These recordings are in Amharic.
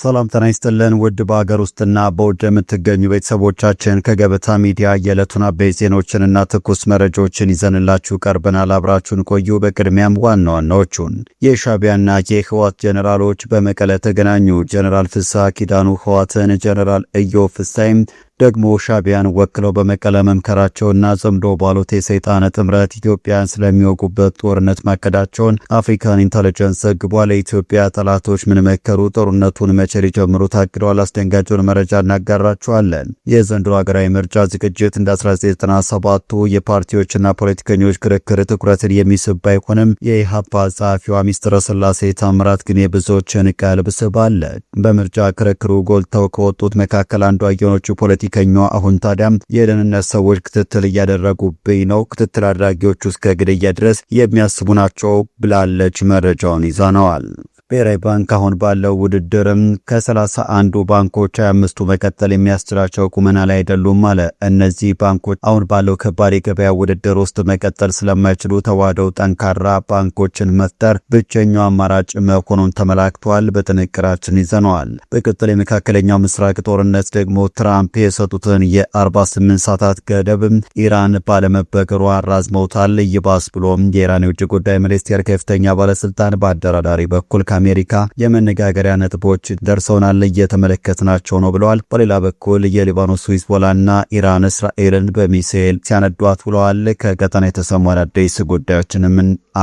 ሰላም ጤና ይስጥልን ውድ በአገር ውስጥና በውጭ የምትገኙ ቤተሰቦቻችን ከገበታ ሚዲያ የዕለቱን አበይት ዜናዎችንና ትኩስ መረጃዎችን ይዘንላችሁ ቀርበናል። አብራችሁን ቆዩ። በቅድሚያም ዋና ዋናዎቹን የሻዕቢያና የህወሓት ጀነራሎች በመቀለ ተገናኙ። ጀነራል ፍስሐ ኪዳኑ ህወሓትን፣ ጀነራል ኢዮብ ፍስሐም ደግሞ ሻዕቢያን ወክለው በመቀለ መምከራቸውና ጽምዶ ባሉት የሰይጣን ጥምረት ኢትዮጵያን ስለሚወጉበት ጦርነት ማቀዳቸውን አፍሪካን ኢንተለጀንስ ዘግቧል። የኢትዮጵያ ጠላቶች ምን መከሩ? ጦርነቱን መቼ ሊጀምሩ ታቅደዋል? አስደንጋጩን መረጃ እናጋራችኋለን። የዘንድሮ ሀገራዊ ምርጫ ዝግጅት እንደ 1997ቱ የፓርቲዎችና ፖለቲከኞች ክርክር ትኩረትን የሚስብ ባይሆንም የኢሃፓ ጸሐፊዋ ሚስጥረ ስላሴ ታምራት ግን የብዙዎችን ቀልብ ስባለች። በምርጫ ክርክሩ ጎልተው ከወጡት መካከል አንዷ የሆነችው ፖለቲከኛዋ አሁን ታዲያም የደህንነት ሰዎች ክትትል እያደረጉብኝ ነው፣ ክትትል አድራጊዎቹ እስከ ግድያ ድረስ የሚያስቡ ናቸው ብላለች። መረጃውን ይዘነዋል። ብሔራዊ ባንክ አሁን ባለው ውድድርም ከ31 ባንኮች 25ቱ መቀጠል የሚያስችላቸው ቁመና ላይ አይደሉም አለ። እነዚህ ባንኮች አሁን ባለው ከባድ የገበያ ውድድር ውስጥ መቀጠል ስለማይችሉ ተዋህደው ጠንካራ ባንኮችን መፍጠር ብቸኛው አማራጭ መሆኑን ተመላክቷል። በጥንቅራችን ይዘነዋል። በቅጥል የመካከለኛው ምስራቅ ጦርነት ደግሞ ትራምፕ የሰጡትን የ48 ሰዓታት ገደብ ኢራን ባለመበገሯ አራዝመውታል። ይባስ ብሎም የኢራን የውጭ ጉዳይ ሚኒስቴር ከፍተኛ ባለስልጣን በአደራዳሪ በኩል አሜሪካ የመነጋገሪያ ነጥቦች ደርሰውናል እየተመለከትናቸው ነው ብለዋል። በሌላ በኩል የሊባኖስ ሂዝቦላና ኢራን እስራኤልን በሚሳኤል ሲያነዷት ብለዋል። ከቀጠና የተሰሙ አዳዲስ ጉዳዮችንም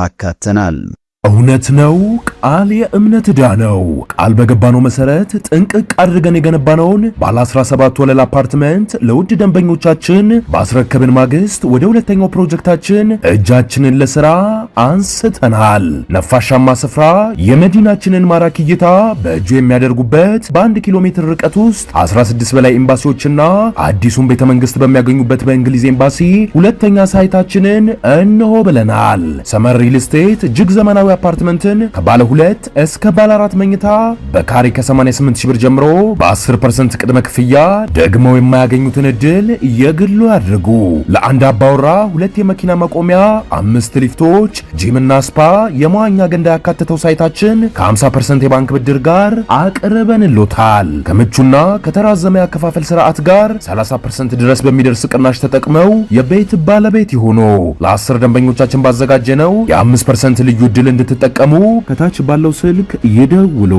አካተናል። እውነት ነው። ቃል የእምነት ዕዳ ነው። ቃል በገባነው መሰረት ጥንቅቅ አድርገን የገነባነውን ባለ 17 ወለል አፓርትመንት ለውድ ደንበኞቻችን ባስረከብን ማግስት ወደ ሁለተኛው ፕሮጀክታችን እጃችንን ለሥራ አንስተናል። ነፋሻማ ስፍራ፣ የመዲናችንን ማራኪ እይታ በእጁ የሚያደርጉበት በ1 ኪሎ ሜትር ርቀት ውስጥ 16 በላይ ኤምባሲዎችና አዲሱን ቤተ መንግስት በሚያገኙበት በእንግሊዝ ኤምባሲ ሁለተኛ ሳይታችንን እንሆ ብለናል። ሰመር ሪል ስቴት እጅግ ዘመናዊ አፓርትመንትን ከባለ 2 እስከ ባለ 4 መኝታ በካሬ ከ88 ሺህ ብር ጀምሮ በ10% ቅድመ ክፍያ ደግሞ የማያገኙትን እድል የግሉ ያድርጉ። ለአንድ አባወራ 2 የመኪና መቆሚያ፣ 5 ሊፍቶች፣ ጂምና ስፓ፣ የመዋኛ ገንዳ ያካተተው ሳይታችን ከ50% የባንክ ብድር ጋር አቅርበንሎታል። ከምቹና ከተራዘመ ያከፋፈል ስርዓት ጋር 30% ድረስ በሚደርስ ቅናሽ ተጠቅመው የቤት ባለቤት ይሁኑ። ለ10 ደንበኞቻችን ባዘጋጀነው የ5% ልዩ እድል እንድትጠቀሙ ከታች ባለው ስልክ ይደውሉ።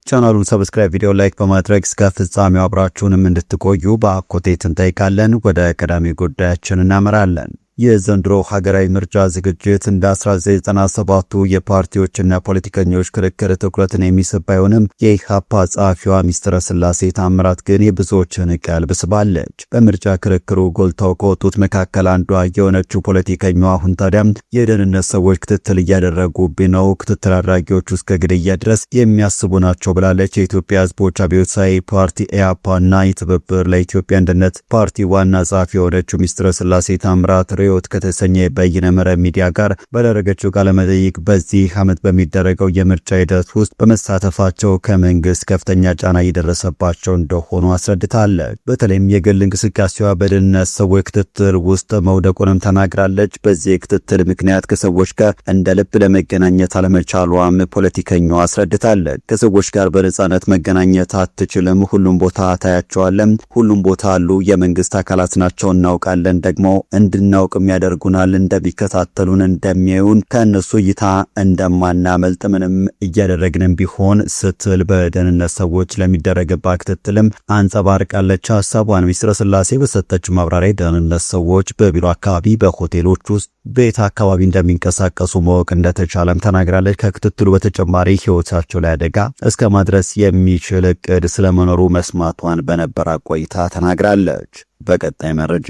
ቻናሉን ሰብስክራይብ፣ ቪዲዮ ላይክ በማድረግ እስከ ፍጻሜው አብራችሁንም እንድትቆዩ በአክብሮት እንጠይቃለን። ወደ ቀዳሚ ጉዳያችን እናመራለን። የዘንድሮ ሀገራዊ ምርጫ ዝግጅት እንደ 1997ቱ የፓርቲዎችና ፖለቲከኞች ክርክር ትኩረትን የሚስብ ባይሆንም የኢሃፓ ጸሐፊዋ ሚስጥረ ስላሴ ታምራት ግን የብዙዎችን ቀልብ ስባለች። በምርጫ ክርክሩ ጎልተው ከወጡት መካከል አንዷ የሆነችው ፖለቲከኛዋ አሁን ታዲያም የደህንነት ሰዎች ክትትል እያደረጉብኝ ነው፣ ክትትል አድራጊዎቹ እስከ ግድያ ድረስ የሚያስቡ ናቸው ብላለች። የኢትዮጵያ ሕዝቦች አብዮታዊ ፓርቲ ኢሃፓና የትብብር ለኢትዮጵያ አንድነት ፓርቲ ዋና ጸሐፊ የሆነችው ሚስጥረ ስላሴ ታምራት ሪዮት ከተሰኘ በይነ መረብ ሚዲያ ጋር ባደረገችው ቃለ መጠይቅ በዚህ ዓመት በሚደረገው የምርጫ ሂደት ውስጥ በመሳተፋቸው ከመንግስት ከፍተኛ ጫና እየደረሰባቸው እንደሆኑ አስረድታለች። በተለይም የግል እንቅስቃሴዋ በደህንነት ሰዎች ክትትል ውስጥ መውደቁንም ተናግራለች። በዚህ ክትትል ምክንያት ከሰዎች ጋር እንደ ልብ ለመገናኘት አለመቻሏም ፖለቲከኛዋ አስረድታለች። ከሰዎች ጋር በነጻነት መገናኘት አትችልም፣ ሁሉም ቦታ ታያቸዋለን፣ ሁሉም ቦታ አሉ፣ የመንግስት አካላት ናቸው፣ እናውቃለን፣ ደግሞ እንድናውቅ የሚያደርጉናል፣ እንደሚከታተሉን፣ እንደሚያዩን፣ ከእነሱ እይታ እንደማናመልጥ ምንም እያደረግንም ቢሆን ስትል በደህንነት ሰዎች ለሚደረግባት ክትትልም አንጸባርቃለች ሐሳቧን። ሚስጥረ ስላሴ በሰጠችው ማብራሪያ ደህንነት ሰዎች በቢሮ አካባቢ፣ በሆቴሎች ውስጥ፣ ቤት አካባቢ እንደሚንቀሳቀሱ ማወቅ እንደተቻለም ተናግራለች። ከክትትሉ በተጨማሪ ሕይወታቸው ላይ አደጋ እስከ ማድረስ የሚችል እቅድ ስለመኖሩ መስማቷን በነበራት ቆይታ ተናግራለች። በቀጣይ መረጃ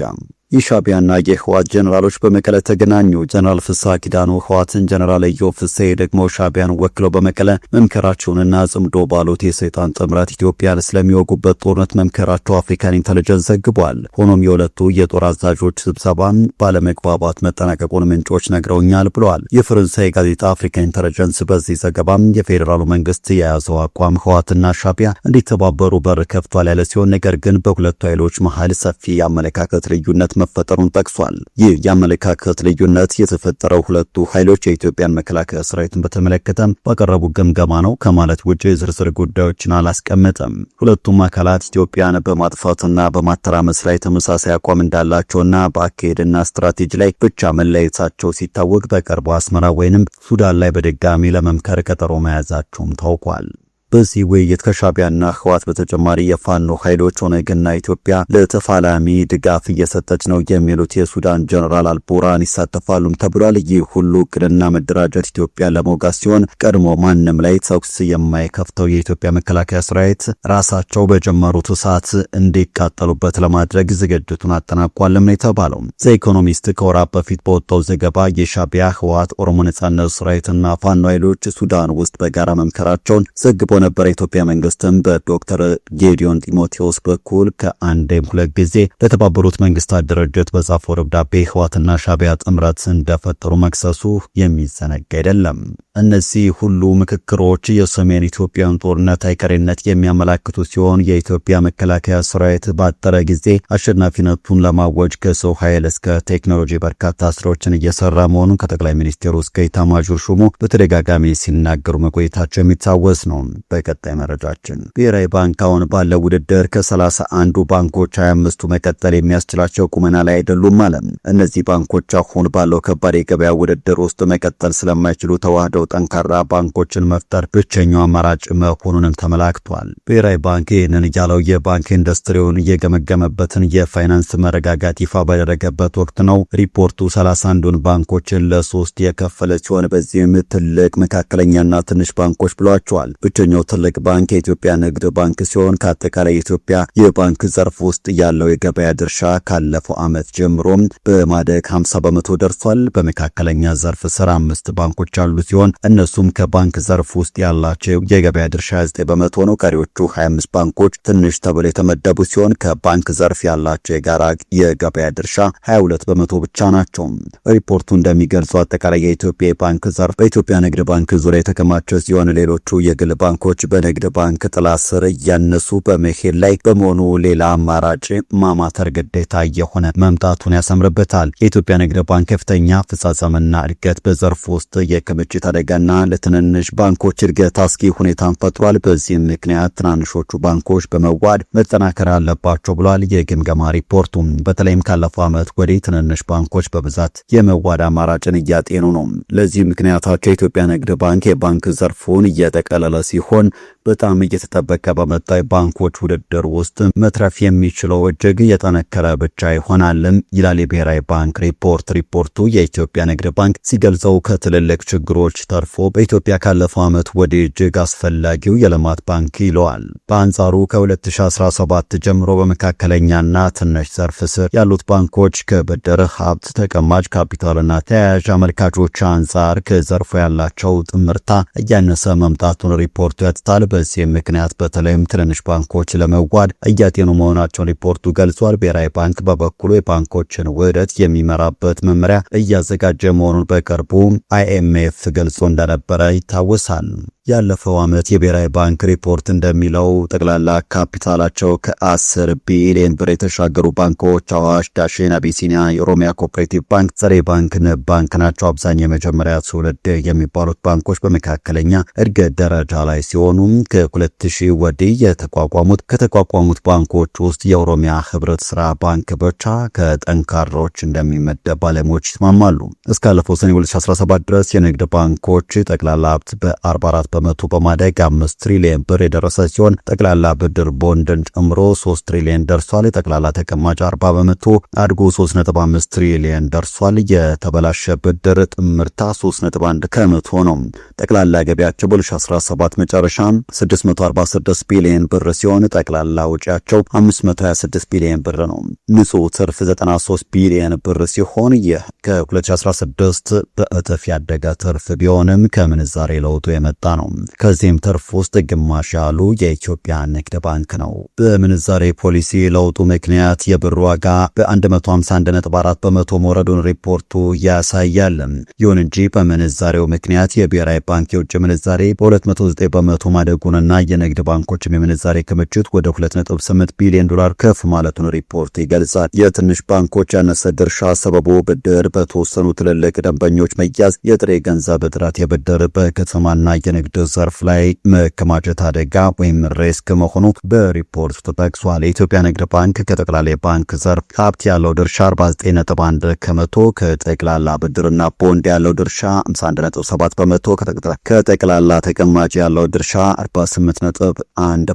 የሻዕቢያና የህወሓት ጀነራሎች በመቀለ ተገናኙ። ጀነራል ፍስሐ ኪዳኑ ህወሓትን፣ ጀነራል ኢዮብ ፍስሐ ደግሞ ሻዕቢያን ወክለው በመቀለ መምከራቸውንና ጽምዶ ባሉት የሰይጣን ጥምረት ኢትዮጵያን ስለሚወጉበት ጦርነት መምከራቸው አፍሪካን ኢንተለጀንስ ዘግቧል። ሆኖም የሁለቱ የጦር አዛዦች ስብሰባን ባለመግባባት መጠናቀቁን ምንጮች ነግረውኛል ብለዋል። የፈረንሳይ ጋዜጣ አፍሪካ ኢንተለጀንስ በዚህ ዘገባም የፌዴራሉ መንግስት የያዘው አቋም ህወሓትና ሻዕቢያ እንዲተባበሩ በር ከፍቷል ያለ ሲሆን ነገር ግን በሁለቱ ኃይሎች መሃል ሰፊ የአመለካከት ልዩነት መፈጠሩን ጠቅሷል። ይህ የአመለካከት ልዩነት የተፈጠረው ሁለቱ ኃይሎች የኢትዮጵያን መከላከያ ሰራዊትን በተመለከተ ባቀረቡ ግምገማ ነው ከማለት ውጪ ዝርዝር ጉዳዮችን አላስቀመጠም። ሁለቱም አካላት ኢትዮጵያን በማጥፋትና በማተራመስ ላይ ተመሳሳይ አቋም እንዳላቸውና በአካሄድና ስትራቴጂ ላይ ብቻ መለየታቸው ሲታወቅ በቅርቡ አስመራ ወይንም ሱዳን ላይ በድጋሚ ለመምከር ቀጠሮ መያዛቸውም ታውቋል። በዚህ ውይይት ከሻዕቢያና ህወሓት በተጨማሪ የፋኖ ኃይሎች ኦነግና ኢትዮጵያ ለተፋላሚ ድጋፍ እየሰጠች ነው የሚሉት የሱዳን ጀነራል አልቡርሃን ይሳተፋሉም ተብሏል። ይህ ሁሉ እቅድና መደራጀት ኢትዮጵያን ለመውጋት ሲሆን ቀድሞ ማንም ላይ ተኩስ የማይከፍተው የኢትዮጵያ መከላከያ ሰራዊት ራሳቸው በጀመሩት እሳት እንዲቃጠሉበት ለማድረግ ዝግጅቱን አጠናቋልም ነው የተባለው። ዘ ኢኮኖሚስት ከወራት በፊት በወጣው ዘገባ የሻዕቢያ ህወሓት፣ ኦሮሞ ነጻነት ሰራዊትና ፋኖ ኃይሎች ሱዳን ውስጥ በጋራ መምከራቸውን ዘግቦ ነበር። የኢትዮጵያ መንግስትም በዶክተር ጌዲዮን ጢሞቴዎስ በኩል ከአንዴም ሁለት ጊዜ ለተባበሩት መንግስታት ድርጅት በጻፈው ደብዳቤ ህወሓትና ሻዕቢያ ጥምረት እንደፈጠሩ መክሰሱ የሚዘነጋ አይደለም። እነዚህ ሁሉ ምክክሮች የሰሜን ኢትዮጵያን ጦርነት አይቀሬነት የሚያመላክቱ ሲሆን የኢትዮጵያ መከላከያ ሰራዊት ባጠረ ጊዜ አሸናፊነቱን ለማወጅ ከሰው ኃይል እስከ ቴክኖሎጂ በርካታ ስራዎችን እየሰራ መሆኑን ከጠቅላይ ሚኒስትሩ እስከ ኢታማዦር ሹሙ በተደጋጋሚ ሲናገሩ መቆየታቸው የሚታወስ ነው። በቀጣይ መረጃችን ብሔራዊ ባንክ አሁን ባለው ውድድር ከ31 ባንኮች 25ቱ መቀጠል የሚያስችላቸው ቁመና ላይ አይደሉም ማለት። እነዚህ ባንኮች አሁን ባለው ከባድ የገበያ ውድድር ውስጥ መቀጠል ስለማይችሉ ተዋህደው ጠንካራ ባንኮችን መፍጠር ብቸኛው አማራጭ መሆኑንም ተመላክቷል። ብሔራዊ ባንክ ይህንን ያለው የባንክ ኢንዱስትሪውን እየገመገመበትን የፋይናንስ መረጋጋት ይፋ ባደረገበት ወቅት ነው። ሪፖርቱ 31ን ባንኮችን ለሶስት የከፈለ ሲሆን በዚህም ትልቅ፣ መካከለኛና ትንሽ ባንኮች ብሏቸዋል። ብቸኛው ትልቅ ባንክ የኢትዮጵያ ንግድ ባንክ ሲሆን ከአጠቃላይ የኢትዮጵያ የባንክ ዘርፍ ውስጥ ያለው የገበያ ድርሻ ካለፈው ዓመት ጀምሮ በማደግ 50 በመቶ ደርሷል። በመካከለኛ ዘርፍ ስር 5 ባንኮች ያሉ ሲሆን እነሱም ከባንክ ዘርፍ ውስጥ ያላቸው የገበያ ድርሻ 9 በመቶ ነው። ቀሪዎቹ 25 ባንኮች ትንሽ ተብለው የተመደቡ ሲሆን ከባንክ ዘርፍ ያላቸው የጋራ የገበያ ድርሻ 22 በመቶ ብቻ ናቸው። ሪፖርቱ እንደሚገልጸው አጠቃላይ የኢትዮጵያ የባንክ ዘርፍ በኢትዮጵያ ንግድ ባንክ ዙሪያ የተከማቸ ሲሆን ሌሎቹ የግል ባንኮች በንግድ ባንክ ጥላ ስር እያነሱ በመሄድ ላይ በመሆኑ ሌላ አማራጭ ማማተር ግዴታ የሆነ መምጣቱን ያሰምርበታል። የኢትዮጵያ ንግድ ባንክ ከፍተኛ አፈጻጸምና እድገት በዘርፍ ውስጥ የክምችት አደጋና ለትንንሽ ባንኮች እድገት አስጊ ሁኔታን ፈጥሯል። በዚህም ምክንያት ትናንሾቹ ባንኮች በመዋድ መጠናከር አለባቸው ብሏል የግምገማ ሪፖርቱ። በተለይም ካለፈው ዓመት ወዲህ ትንንሽ ባንኮች በብዛት የመዋድ አማራጭን እያጤኑ ነው። ለዚህ ምክንያታቸው የኢትዮጵያ ንግድ ባንክ የባንክ ዘርፉን እየጠቀለለ ሲሆን በጣም እየተጠበቀ በመጣው ባንኮች ውድድር ውስጥ መትረፍ የሚችለው እጅግ የጠነከረ ብቻ ይሆናልም ይላል የብሔራዊ ባንክ ሪፖርት። ሪፖርቱ የኢትዮጵያ ንግድ ባንክ ሲገልጸው ከትልልቅ ችግሮች ተርፎ በኢትዮጵያ ካለፈው ዓመት ወዲህ እጅግ አስፈላጊው የልማት ባንክ ይለዋል። በአንጻሩ ከ2017 ጀምሮ በመካከለኛና ትንሽ ዘርፍ ስር ያሉት ባንኮች ከብድር ሀብት፣ ተቀማጭ ካፒታልና ተያያዥ አመልካቾች አንጻር ከዘርፉ ያላቸው ጥምርታ እያነሰ መምጣቱን ሪፖርቱ ያትታል። በዚህ ምክንያት በተለይም ትንንሽ ባንኮች ለመዋድ እያጤኑ መሆናቸውን ሪፖርቱ ገልጿል። ብሔራዊ ባንክ በበኩሉ የባንኮችን ውህደት የሚመራበት መመሪያ እያዘጋጀ መሆኑን በቅርቡ IMF ገልጾ እንደነበረ ይታወሳል። ያለፈው ዓመት የብሔራዊ ባንክ ሪፖርት እንደሚለው ጠቅላላ ካፒታላቸው ከ10 ቢሊዮን ብር የተሻገሩ ባንኮች አዋሽ፣ ዳሽን፣ አቢሲኒያ፣ የኦሮሚያ ኮኦፐሬቲቭ ባንክ፣ ዘሬ ባንክ፣ ንብ ባንክ ናቸው። አብዛኛው የመጀመሪያ ትውልድ የሚባሉት ባንኮች በመካከለኛ እድገት ደረጃ ላይ ሲሆኑ ከ2000 ወዲህ ከተቋቋሙት ባንኮች ውስጥ የኦሮሚያ ህብረት ስራ ባንክ ብቻ ከጠንካሮች እንደሚመደብ ባለሙያዎች ይስማማሉ። እስካለፈው ሰኔ 2017 ድረስ የንግድ ባንኮች ጠቅላላ ሀብት በ44 በመቶ በማደግ 5 ትሪሊዮን ብር የደረሰ ሲሆን ጠቅላላ ብድር ቦንድን ጨምሮ 3 ትሪሊዮን ደርሷል። የጠቅላላ ተቀማጭ 40 በመቶ አድጎ 3.5 ትሪሊዮን ደርሷል። የተበላሸ ብድር ጥምርታ 3.1 ከመቶ ነው። ጠቅላላ ገቢያቸው በ2017 መጨረሻ 646 ቢሊዮን ብር ሲሆን ጠቅላላ ወጪያቸው 526 ቢሊዮን ብር ነው። ንጹህ ትርፍ 93 ቢሊዮን ብር ሲሆን ይህ ከ2016 በእጥፍ ያደገ ትርፍ ቢሆንም ከምንዛሬ ለውጡ የመጣ ነው። ነው። ከዚህም ትርፍ ውስጥ ግማሽ ያሉ የኢትዮጵያ ንግድ ባንክ ነው። በምንዛሬ ፖሊሲ ለውጡ ምክንያት የብር ዋጋ በ151.4 በመቶ መውረዱን ሪፖርቱ ያሳያል። ይሁን እንጂ በምንዛሬው ምክንያት የብሔራዊ ባንክ የውጭ ምንዛሬ በ209 በመቶ ማደጉንና የንግድ ባንኮችም የምንዛሬ ክምችት ወደ 2.8 ቢሊዮን ዶላር ከፍ ማለቱን ሪፖርት ይገልጻል። የትንሽ ባንኮች ያነሰ ድርሻ ሰበቡ ብድር በተወሰኑ ትልልቅ ደንበኞች መያዝ፣ የጥሬ ገንዘብ እጥረት፣ የብድር በከተማና የንግድ ዘርፍ ላይ መከማቸት አደጋ ወይም ሪስክ መሆኑ በሪፖርቱ ተጠቅሷል። የኢትዮጵያ ንግድ ባንክ ከጠቅላላ ባንክ ዘርፍ ሀብት ያለው ድርሻ 49.1 ከመቶ፣ ከጠቅላላ ብድርና ቦንድ ያለው ድርሻ 51.7 በመቶ፣ ከጠቅላላ ተቀማጭ ያለው ድርሻ 48.1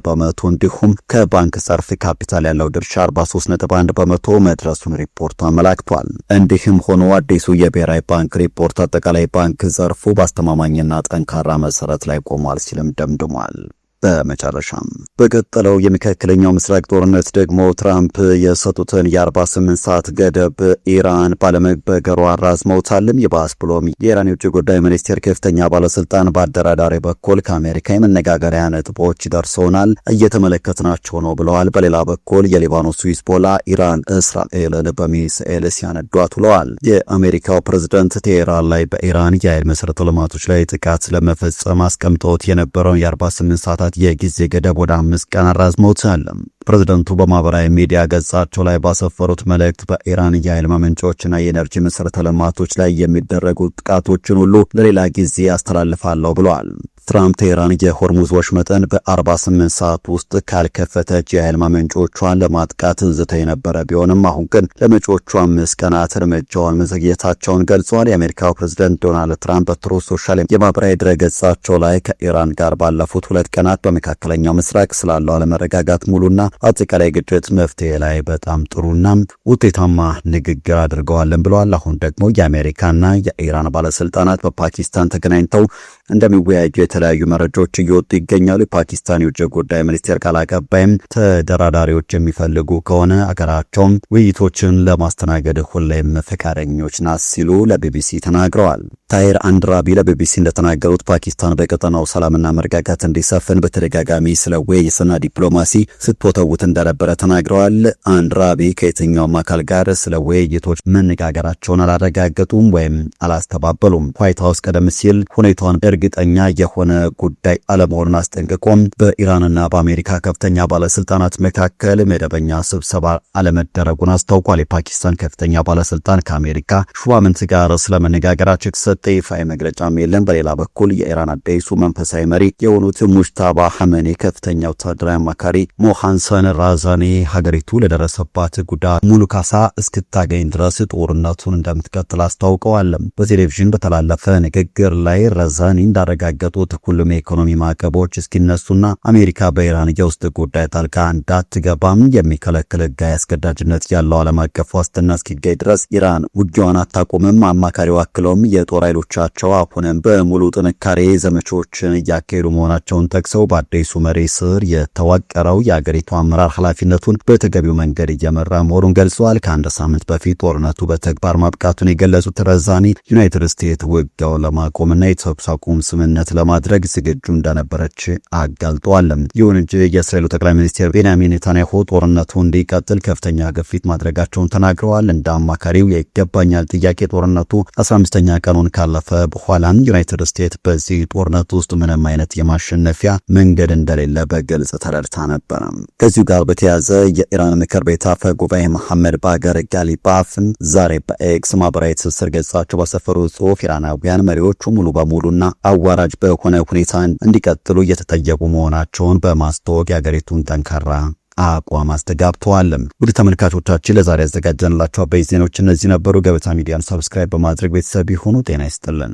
በመቶ እንዲሁም ከባንክ ዘርፍ ካፒታል ያለው ድርሻ 43.1 በመቶ መድረሱን ሪፖርቱ አመላክቷል። እንዲህም ሆኖ አዲሱ የብሔራዊ ባንክ ሪፖርት አጠቃላይ ባንክ ዘርፉ በአስተማማኝና ጠንካራ መሰረት ላይ ቆሟል ሲልም ደምድሟል። በመጨረሻም በቀጠለው የመካከለኛው ምስራቅ ጦርነት ደግሞ ትራምፕ የሰጡትን የ48 ሰዓት ገደብ ኢራን ባለመበገሯ አራዝመውታልም። ይባስ ብሎም የኢራን የውጭ ጉዳይ ሚኒስቴር ከፍተኛ ባለስልጣን በአደራዳሪ በኩል ከአሜሪካ የመነጋገሪያ ነጥቦች ደርሰውናል፣ እየተመለከትናቸው ነው ብለዋል። በሌላ በኩል የሊባኖሱ ሂዝቦላ ኢራን እስራኤልን በሚሳኤል ሲያነዷት ውለዋል። የአሜሪካው ፕሬዝዳንት ቴሄራን ላይ በኢራን የኃይል መሰረተ ልማቶች ላይ ጥቃት ለመፈጸም አስቀምጠውት የነበረውን የ48 ሰዓታት የጊዜ ገደብ ወደ 5 ቀን አራዝመውታል። ፕሬዝዳንቱ በማህበራዊ ሚዲያ ገጻቸው ላይ ባሰፈሩት መልእክት በኢራን የኃይል ማመንጫዎችና የኤነርጂ መሰረተ ልማቶች ላይ የሚደረጉ ጥቃቶችን ሁሉ ለሌላ ጊዜ አስተላልፋለሁ ብለዋል። ትራምፕ ቴህራን የሆርሙዝ ወሽመጥን በ48 ሰዓት ውስጥ ካልከፈተች የኃይል ማመንጫዎቿን ለማጥቃት ዝተው የነበረ ቢሆንም አሁን ግን ለመጪዎቹ 5 ቀናት እርምጃውን መዘግየታቸውን ገልጸዋል። የአሜሪካው ፕሬዝዳንት ዶናልድ ትራምፕ በትሩዝ ሶሻል የማህበራዊ ድረገጻቸው ላይ ከኢራን ጋር ባለፉት 2 ቀናት በመካከለኛው ምስራቅ ስላለው አለመረጋጋት ሙሉና አጠቃላይ ግጭት መፍትሄ ላይ በጣም ጥሩና ውጤታማ ንግግር አድርገዋልን ብለዋል። አሁን ደግሞ የአሜሪካና የኢራን ባለስልጣናት በፓኪስታን ተገናኝተው እንደሚወያዩ የተለያዩ መረጃዎች እየወጡ ይገኛሉ። የፓኪስታን የውጭ ጉዳይ ሚኒስቴር ቃል አቀባይም ተደራዳሪዎች የሚፈልጉ ከሆነ አገራቸውም ውይይቶችን ለማስተናገድ ሁሌም ፈቃደኞች ናት ሲሉ ለቢቢሲ ተናግረዋል። ታይር አንድራቢ ለቢቢሲ እንደተናገሩት ፓኪስታን በቀጠናው ሰላምና መረጋጋት እንዲሰፍን በተደጋጋሚ ስለ ውይይትና ዲፕሎማሲ ስትወተውት እንደነበረ ተናግረዋል። አንድራቢ ከየትኛውም አካል ጋር ስለ ውይይቶች መነጋገራቸውን አላረጋገጡም ወይም አላስተባበሉም። ዋይት ሀውስ ቀደም ሲል ሁኔታውን እርግጠኛ የሆነ ጉዳይ አለመሆኑን አስጠንቅቆም በኢራንና በአሜሪካ ከፍተኛ ባለስልጣናት መካከል መደበኛ ስብሰባ አለመደረጉን አስታውቋል። የፓኪስታን ከፍተኛ ባለስልጣን ከአሜሪካ ሹማምንት ጋር ስለመነጋገራቸው የተሰጠ ይፋዊ መግለጫም የለም። በሌላ በኩል የኢራን አዲሱ መንፈሳዊ መሪ የሆኑት ሙጅታባ ሐመኔ ከፍተኛ ወታደራዊ አማካሪ ሞሐሰን ራዛኒ ሀገሪቱ ለደረሰባት ጉዳት ሙሉ ካሳ እስክታገኝ ድረስ ጦርነቱን እንደምትቀጥል አስታውቀዋል። በቴሌቪዥን በተላለፈ ንግግር ላይ ራዛኒ እንዳረጋገጡት ሁሉም የኢኮኖሚ ማዕቀቦች እስኪነሱና አሜሪካ በኢራን የውስጥ ጉዳይ ጣልቃ እንዳትገባም የሚከለክል ሕጋዊ አስገዳጅነት ያለው ዓለም አቀፍ ዋስትና እስኪገኝ ድረስ ኢራን ውጊያዋን አታቆምም። አማካሪው አክለውም የጦር ኃይሎቻቸው አሁንም በሙሉ ጥንካሬ ዘመቻዎችን እያካሄዱ መሆናቸውን ጠቅሰው በአዲሱ መሪ ስር የተዋቀረው የአገሪቱ አመራር ኃላፊነቱን በተገቢው መንገድ እየመራ መሆኑን ገልጸዋል። ከአንድ ሳምንት በፊት ጦርነቱ በተግባር ማብቃቱን የገለጹት ራዛኒ ዩናይትድ ስቴትስ ውጊያውን ለማቆምና የተኩስ አቁም ስምምነት ለማድረግ ዝግጁ እንደነበረች አጋልጠዋል። ይሁን እንጂ የእስራኤሉ ጠቅላይ ሚኒስትር ቤንያሚን ኔታንያሁ ጦርነቱ እንዲቀጥል ከፍተኛ ግፊት ማድረጋቸውን ተናግረዋል። እንደ አማካሪው የይገባኛል ጥያቄ ጦርነቱ 15ኛ ቀኑን ካለፈ በኋላም ዩናይትድ ስቴትስ በዚህ ጦርነት ውስጥ ምንም አይነት የማሸነፊያ መንገድ እንደሌለ በግልጽ ተረድታ ነበር። ከዚሁ ጋር በተያያዘ የኢራን ምክር ቤት አፈ ጉባኤ መሐመድ ባገር ጋሊባፍ ዛሬ በኤክስ ማህበራዊ ትስስር ገጻቸው ባሰፈሩ ጽሑፍ ኢራናውያን መሪዎቹ ሙሉ በሙሉና አዋራጅ በሆነ ሁኔታ እንዲቀጥሉ እየተጠየቁ መሆናቸውን በማስታወቅ የአገሪቱን ጠንካራ አቋም አስተጋብተዋል። ውድ ተመልካቾቻችን ለዛሬ ያዘጋጀንላችሁ አበይት ዜናዎች እነዚህ ነበሩ። ገበታ ሚዲያን ሰብስክራይብ በማድረግ ቤተሰብ ይሁኑ። ጤና ይስጥልን።